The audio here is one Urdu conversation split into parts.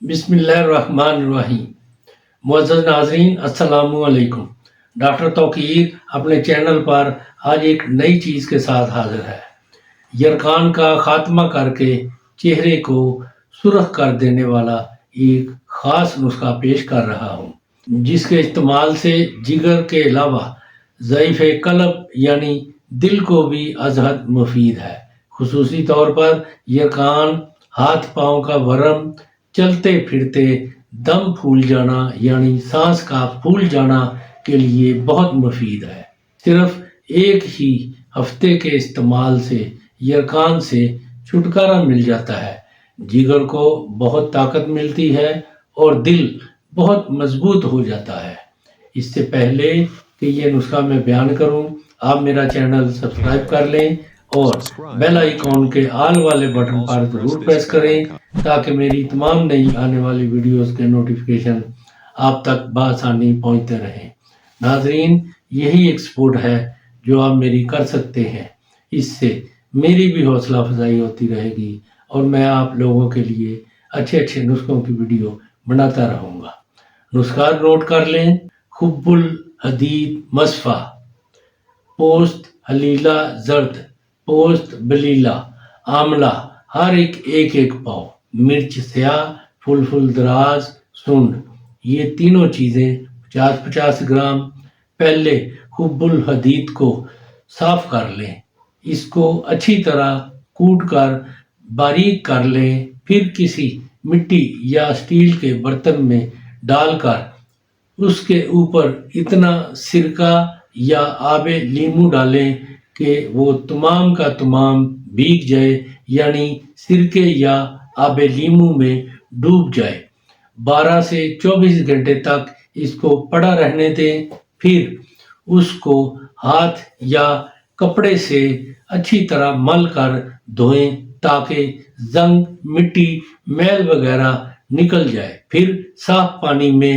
بسم اللہ الرحمن الرحیم۔ معزز ناظرین السلام علیکم۔ ڈاکٹر توقیر اپنے چینل پر آج ایک نئی چیز کے ساتھ حاضر ہے۔ یرقان کا خاتمہ کر کے چہرے کو سرخ کر دینے والا ایک خاص نسخہ پیش کر رہا ہوں، جس کے استعمال سے جگر کے علاوہ ضعیف قلب یعنی دل کو بھی از حد مفید ہے۔ خصوصی طور پر یرقان ہاتھ پاؤں کا ورم، چلتے پھرتے دم پھول جانا یعنی سانس کا پھول جانا کے لیے بہت مفید ہے۔ صرف ایک ہی ہفتے کے استعمال سے یرقان سے چھٹکارا مل جاتا ہے، جگر کو بہت طاقت ملتی ہے اور دل بہت مضبوط ہو جاتا ہے۔ اس سے پہلے کہ یہ نسخہ میں بیان کروں، آپ میرا چینل سبسکرائب کر لیں اور بیل آئیکن کے آل والے بٹن پر ضرور پریس کریں تاکہ میری تمام نئی آنے والی ویڈیوز کے نوٹیفیکیشن آپ تک بآسانی پہنچتے رہیں۔ ناظرین، یہی ایک سپورٹ ہے جو آپ میری کر سکتے ہیں۔ اس سے میری بھی حوصلہ افزائی ہوتی رہے گی اور میں آپ لوگوں کے لیے اچھے نسخوں کی ویڈیو بناتا رہوں گا۔ نسخہ نوٹ کر لیں۔ خب الحدید مصفا، پوست حلیلہ زرد، پوست بلیلہ آملہ ہر ایک پاؤ، مرچ سیاہ فلفل دراز سنڈ، یہ تینوں چیزیں 50 گرام۔ پہلے خب الحدید کو صاف کر لیں، اس کو اچھی طرح کوٹ کر باریک کر لیں، پھر کسی مٹی یا اسٹیل کے برتن میں ڈال کر اس کے اوپر اتنا سرکہ یا آب لیمو ڈالیں کہ وہ تمام کا تمام بھیگ جائے یعنی سرکے یا آب لیمو میں ڈوب جائے۔ 12 سے 24 گھنٹے تک اس کو پڑا رہنے دیں، پھر اس کو ہاتھ یا کپڑے سے اچھی طرح مل کر دھوئیں تاکہ زنگ، مٹی، میل وغیرہ نکل جائے۔ پھر صاف پانی میں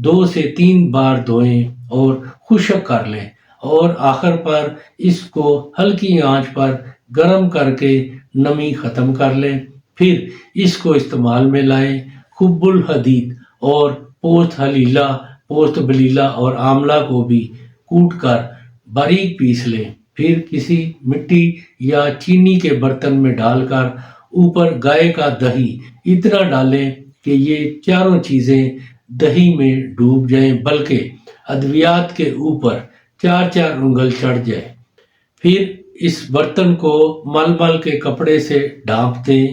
2 سے 3 بار دھوئیں اور خشک کر لیں، اور آخر پر اس کو ہلکی آنچ پر گرم کر کے نمی ختم کر لیں۔ پھر اس کو استعمال میں لائیں۔ خب الحدید اور پوست حلیلہ، پوست بلیلہ اور آملہ کو بھی کوٹ کر باریک پیس لیں، پھر کسی مٹی یا چینی کے برتن میں ڈال کر اوپر گائے کا دہی اتنا ڈالیں کہ یہ چاروں چیزیں دہی میں ڈوب جائیں، بلکہ ادویات کے اوپر 4 انگل چڑھ جائے۔ پھر اس برتن کو مل کے کپڑے سے ڈھانپ دیں۔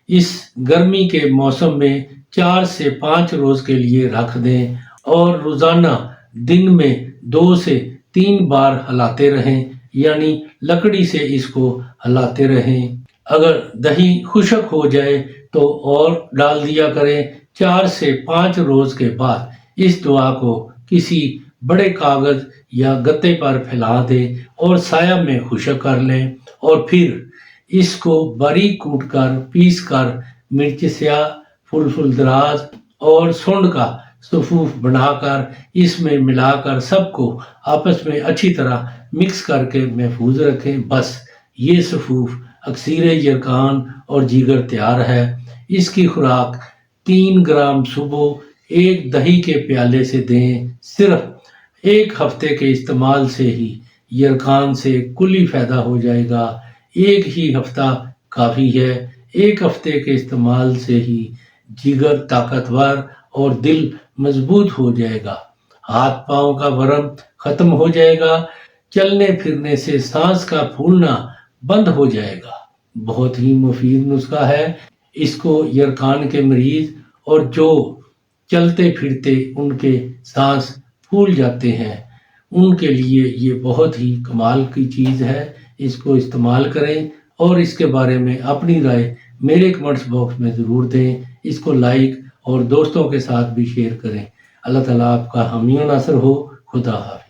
اس گرمی کے موسم میں 4 سے 5 روز کے لیے رکھ دیں اور روزانہ دن میں 2 سے 3 بار ہلاتے رہیں، یعنی لکڑی سے اس کو ہلاتے رہیں۔ اگر دہی خشک ہو جائے تو اور ڈال دیا کریں۔ 4 سے 5 روز کے بعد اس دوا کو کسی بڑے کاغذ یا گتے پر پھیلا دیں اور سایہ میں خشک کر لیں، اور پھر اس کو باریک کوٹ کر پیس کر مرچ سیاہ، فلفل دراز اور سنڈ کا صفوف بنا کر اس میں ملا کر سب کو آپس میں اچھی طرح مکس کر کے محفوظ رکھیں۔ بس یہ صفوف اکسیر یرقان اور جگر تیار ہے۔ اس کی خوراک 3 گرام صبح 1 دہی کے پیالے سے دیں۔ صرف 1 ہفتے کے استعمال سے ہی یرقان سے کلی فائدہ ہو جائے گا۔ ایک ہی ہفتہ کافی ہے۔ 1 ہفتے کے استعمال سے ہی جگر طاقتور اور دل مضبوط ہو جائے گا، ہاتھ پاؤں کا ورم ختم ہو جائے گا، چلنے پھرنے سے سانس کا پھولنا بند ہو جائے گا۔ بہت ہی مفید نسخہ ہے۔ اس کو یرقان کے مریض اور جو چلتے پھرتے ان کے سانس پھول جاتے ہیں، ان کے لیے یہ بہت ہی کمال کی چیز ہے۔ اس کو استعمال کریں اور اس کے بارے میں اپنی رائے میرے کمنٹس باکس میں ضرور دیں۔ اس کو لائک اور دوستوں کے ساتھ بھی شیئر کریں۔ اللہ تعالیٰ آپ کا حامی و ناصر ہو۔ خدا حافظ۔